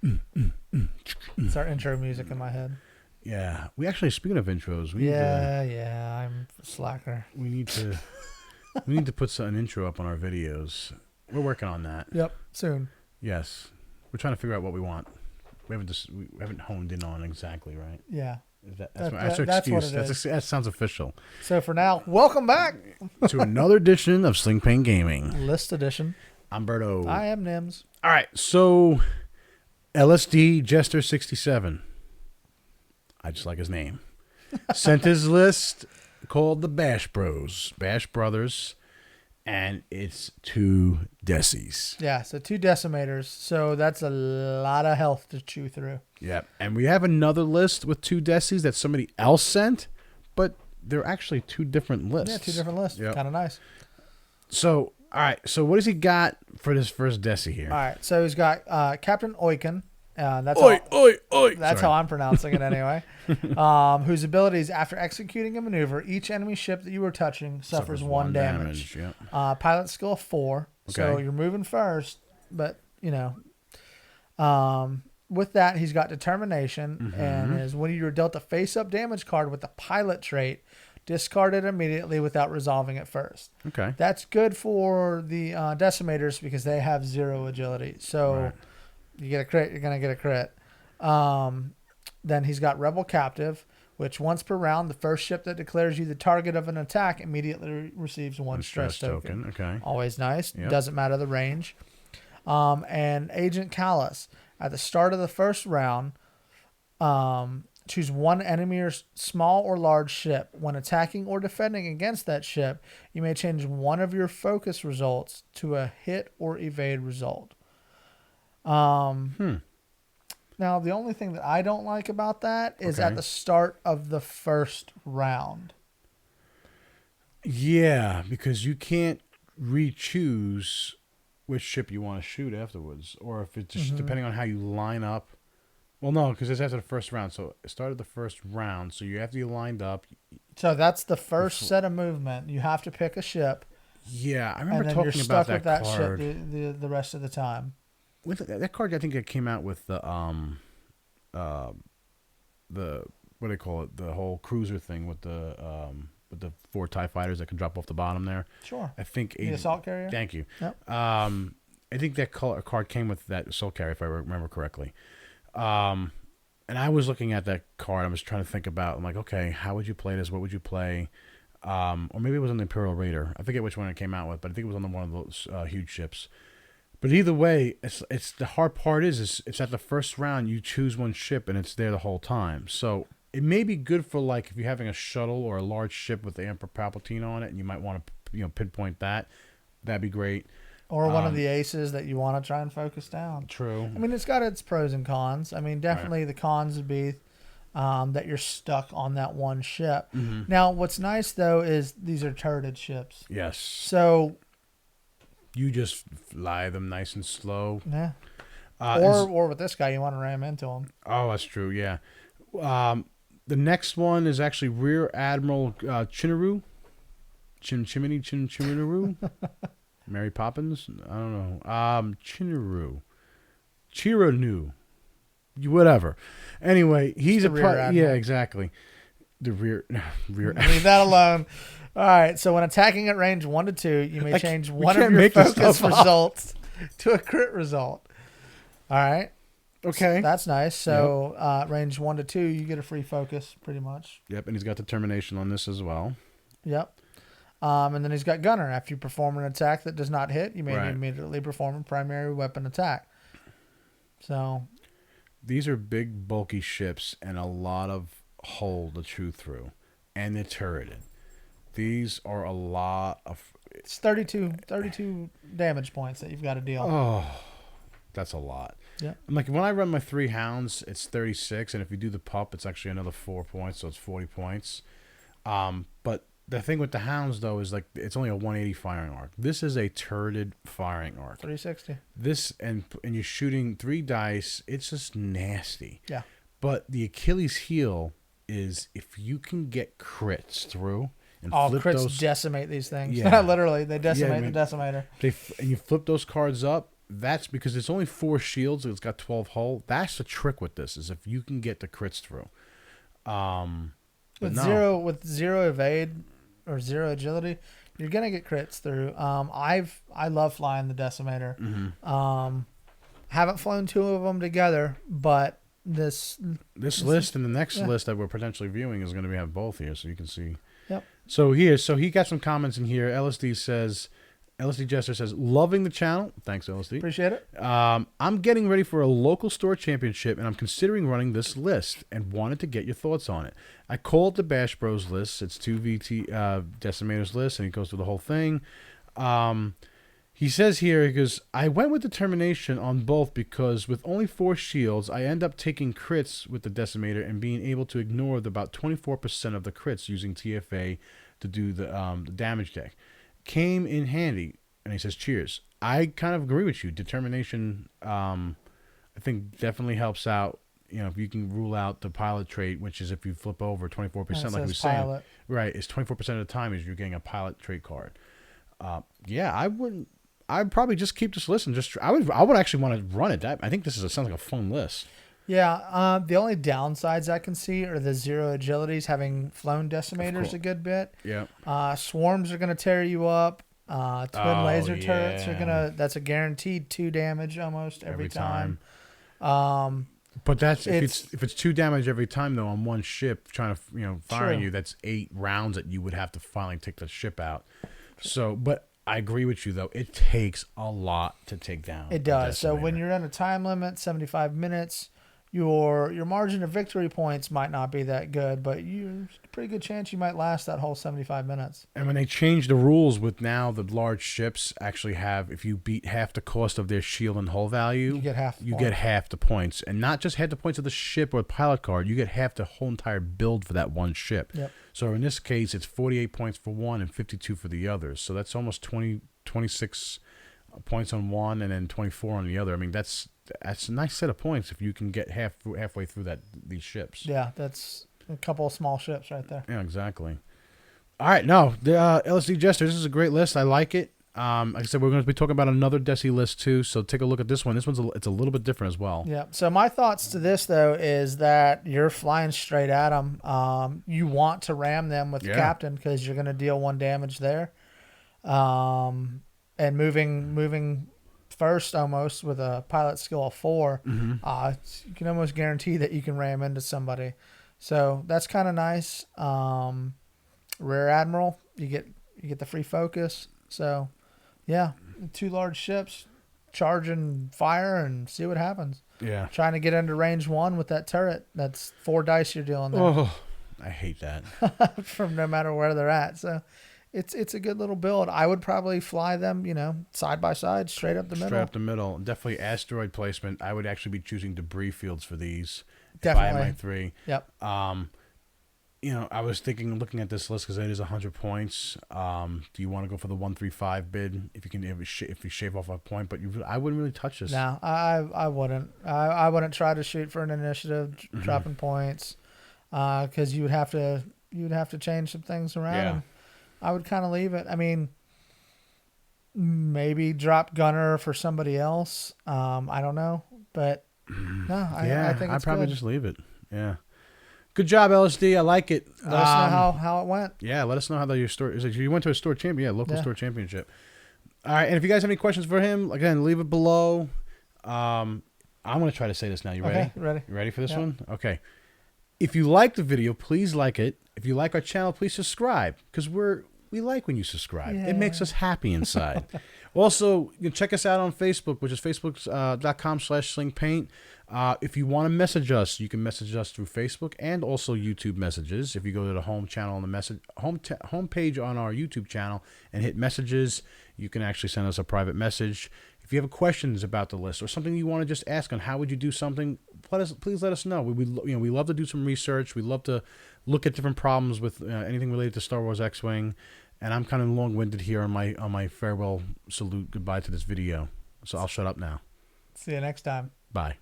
It's our intro music in my head. Yeah. We actually, speaking of intros, I'm a slacker. we need to put an intro up on our videos. We're working on that. Yep, soon. Yes. We're trying to figure out what we want. We haven't honed in on exactly, right? Yeah. That's our that's excuse. what it is. That sounds official. So for now, welcome back. To another edition of Sling Pain Gaming. List edition. I'm Berto. I am Nims. All right, so LSDJester 67. I just like his name. Sent his list called the Bash Brothers, and it's 2 Decis. Yeah, so 2 Decimators. So that's a lot of health to chew through. Yeah, and we have another list with 2 Decis that somebody else sent, but they're actually 2 different lists. Yeah, 2 different lists. Yep. Kind of nice. So, all right, so what has he got for this first Deci here? All right, so he's got Captain Oicunn. That's Oi. That's Sorry. how I'm pronouncing it anyway. Whose abilities, after executing a maneuver, each enemy ship that you were touching suffers 1 damage. Yeah. Pilot skill 4. So Okay. you're moving first, but with that, he's got determination, and is when you're dealt a face-up damage card with the pilot trait, discard it immediately without resolving it first. Okay. That's good for the Decimators because they have 0 agility. So. Right. You get a crit, you're going to get a crit. Then he's got Rebel Captive, which once per round, the first ship that declares you the target of an attack immediately receives 1 stress token. Okay. Always nice. Yep. Doesn't matter the range. And Agent Kallus. At the start of the first round, choose 1 enemy or small or large ship. When attacking or defending against that ship, you may change one of your focus results to a hit or evade result. Now, the only thing that I don't like about that is at the start of the first round. Yeah, because you can't re-choose which ship you want to shoot afterwards, or if it's just depending on how you line up. Well, no, because it's after the first round. So it started the first round, so you have to be lined up. So that's the first set of movement. You have to pick a ship. Yeah, I And remember then talking you're stuck about that with that card. ship the rest of the time. With that card, I think it came out with the what do they call it? The whole cruiser thing with the 4 TIE fighters that can drop off the bottom there. Sure. I think The assault carrier? Thank you. Yep. I think that card came with that assault carrier, if I remember correctly. And I was looking at that card. I was trying to think about. I'm like, okay, how would you play this? What would you play? Or maybe it was on the Imperial Raider. I forget which one it came out with, but I think it was on one of those huge ships. But either way, it's the hard part is it's at the first round you choose 1 ship and it's there the whole time. So it may be good for like if you're having a shuttle or a large ship with the Emperor Palpatine on it and you might want to pinpoint that. That'd be great. Or one of the aces that you want to try and focus down. True. I mean, it's got its pros and cons. I mean, definitely the cons would be that you're stuck on that 1 ship. Now, what's nice, though, is these are turreted ships. Yes. So You just fly them nice and slow. yeah. Or with this guy, you want to ram into him. Oh, that's true. Yeah. The next one is actually Rear Admiral Chiraneau. Chiraneau. Mary Poppins. I don't know. Chiraneau. Whatever. Anyway, he's the rear admiral. Yeah, exactly. The rear. Leave that alone. All right. So when attacking at range 1 to 2, you may change one of can't your make this focus stuff up. results to a crit result. All right. Okay. That's nice. So range 1 to 2, you get a free focus pretty much. Yep, and he's got determination on this as well. Yep. And then he's got Gunner. After you perform an attack that does not hit, you may Right. immediately perform a primary weapon attack. So These are big, bulky ships and a lot of hull to chew through, and they're turreted. These are a lot of. it's 32 damage points that you've got to deal. Oh, that's a lot. Yeah. I'm like, when I run my 3 hounds, it's 36, and if you do the pup, it's actually another 4 points, so it's 40 points. But the thing with the hounds, though, is like it's only a 180 firing arc. This is a turreted firing arc. 360. This and you're shooting 3 dice. It's just nasty. Yeah. But the Achilles heel is if you can get crits through and flip Crits those. decimate these things. Yeah. Literally, they decimate I mean, the decimator. And you flip those cards up, that's because it's only 4 shields. It's got 12 hull. That's the trick with this, is if you can get the crits through. With zero evade or 0 agility, you're gonna get crits through. I love flying the Decimator. Mm-hmm. Haven't flown 2 of them together, but this list and the next list that we're potentially viewing is going to have both here, so you can see. Yep. So he got some comments in here. LSDJester says, loving the channel. Thanks, LSD. Appreciate it. I'm getting ready for a local store championship, and I'm considering running this list and wanted to get your thoughts on it. I call it the Bash Bros list. It's 2 VT Decimators list, and he goes through the whole thing. He says here, he goes, I went with determination on both because with only 4 shields, I end up taking crits with the Decimator and being able to ignore about 24% of the crits using TFA to do the damage deck. Came in handy, and he says, cheers. I kind of agree with you. Determination, I think, definitely helps out. You know, if you can rule out the pilot trait, which is if you flip over 24%, like we were saying, right, it's 24% of the time is you're getting a pilot trait card. Yeah, I wouldn't. I'd probably just keep this list and just. I would actually want to run it. I think this sounds like a fun list. Yeah, the only downsides I can see are the 0 agilities, having flown Decimators a good bit. Yeah. Swarms are going to tear you up. Twin laser turrets are that's a guaranteed 2 damage almost every time. But that's if it's 2 damage every time though on one ship trying to firing you, that's 8 rounds that you would have to finally take the ship out. So, but I agree with you though. It takes a lot to take down. It does. So when you're in a time limit, 75 minutes. Your margin of victory points might not be that good, but there's a pretty good chance you might last that whole 75 minutes. And when they change the rules with now the large ships actually have, if you beat half the cost of their shield and hull value, you get half the points. And not just half the points of the ship or the pilot card, you get half the whole entire build for that one ship. Yep. So in this case, it's 48 points for one and 52 for the others. So that's almost 26 points on one and then 24 on the other. I mean, that's a nice set of points if you can get halfway through these ships. Yeah, that's a couple of small ships right there. Yeah, exactly. All right, no, the LSDJester, this is a great list. I like it. Like I said, we're going to be talking about another Deci list too, so take a look at this one. This one's it's a little bit different as well. Yeah. So my thoughts to this though is that you're flying straight at them. You want to ram them with the captain because you're going to deal 1 damage there. And moving first almost with a pilot skill of 4, you can almost guarantee that you can ram into somebody. So that's kind of nice. Rear Admiral, you get the free focus. So yeah, 2 large ships, charge and fire and see what happens. Yeah. Trying to get into range 1 with that turret. That's 4 dice you're dealing there. Oh, I hate that. From no matter where they're at. So it's a good little build. I would probably fly them, side by side, straight up the middle. Straight up the middle. Definitely asteroid placement. I would actually be choosing debris fields for these. Definitely. If I had my 3. Yep. I was looking at this list because it is 100 points. Do you want to go for the 135 bid if you shave off a point? But I wouldn't really touch this. No, I wouldn't. I wouldn't try to shoot for an initiative, dropping points, because you would have to change some things around. Yeah. I would kind of leave it. I mean, maybe drop gunner for somebody else. I don't know, but no, I think it's I'd probably good. just leave it. Yeah. Good job, LSD. I like it. Let us know how it went. Yeah, let us know how your store is. You went to a store champion, local store championship. All right, and if you guys have any questions for him, again, leave it below. I'm going to try to say this now. You ready? Okay, ready. You ready for this one? Okay. If you like the video, please like it. If you like our channel, please subscribe because we like when you subscribe. Yeah. It makes us happy inside. Also, you can check us out on Facebook, which is facebook.com/slingpaint. If you want to message us, you can message us through Facebook and also YouTube messages. If you go to the home channel on the home page on our YouTube channel and hit messages, you can actually send us a private message. If you have questions about the list or something you want to just ask on how would you do something, please let us know. We love to do some research. We love to look at different problems with anything related to Star Wars X-Wing. And I'm kind of long-winded here on my farewell salute goodbye to this video. So I'll shut up now. See you next time. Bye.